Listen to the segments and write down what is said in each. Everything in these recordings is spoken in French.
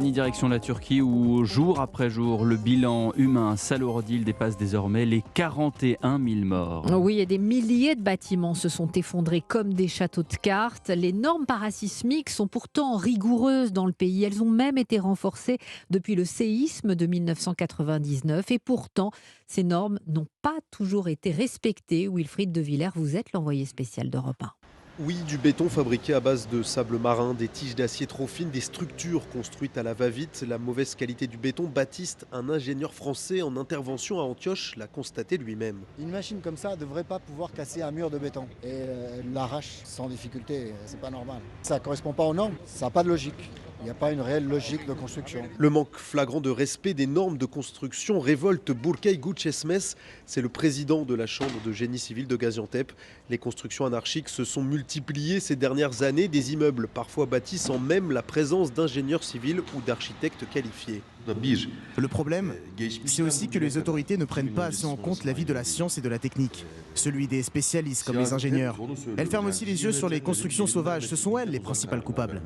Direction la Turquie où, jour après jour, le bilan humain s'alourdit, dépasse désormais les 41 000 morts. Oui, et des milliers de bâtiments se sont effondrés comme des châteaux de cartes. Les normes parasismiques sont pourtant rigoureuses dans le pays. Elles ont même été renforcées depuis le séisme de 1999. Et pourtant, ces normes n'ont pas toujours été respectées. Wilfried de Villers, vous êtes l'envoyé spécial d'Europe 1. Oui, du béton fabriqué à base de sable marin, des tiges d'acier trop fines, des structures construites à la va-vite. La mauvaise qualité du béton, Baptiste, un ingénieur français en intervention à Antioche, l'a constaté lui-même. Une machine comme ça ne devrait pas pouvoir casser un mur de béton. Et elle l'arrache sans difficulté, c'est pas normal. Ça ne correspond pas aux normes, ça n'a pas de logique. Il n'y a pas une réelle logique de construction. Le manque flagrant de respect des normes de construction révolte Burkay Gouchesmes. C'est le président de la Chambre de génie civil de Gaziantep. Les constructions anarchiques se sont multipliées ces dernières années. Des immeubles parfois bâtis sans même la présence d'ingénieurs civils ou d'architectes qualifiés. Le problème, c'est aussi que les autorités ne prennent pas assez en compte l'avis de la science et de la technique, celui des spécialistes comme les ingénieurs. Elles ferment aussi les yeux sur les constructions sauvages, ce sont elles les principales coupables.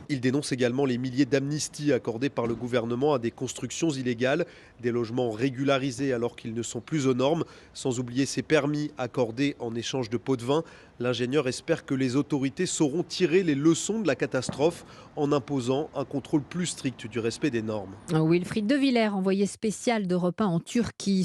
Il dénonce également les milliers d'amnisties accordées par le gouvernement à des constructions illégales, des logements régularisés alors qu'ils ne sont plus aux normes, sans oublier ces permis accordés en échange de pots de vin. L'ingénieur espère que les autorités sauront tirer les leçons de la catastrophe en imposant un contrôle plus strict du respect des normes. Wilfried de Villers, envoyé spécial d'Europe 1 en Turquie.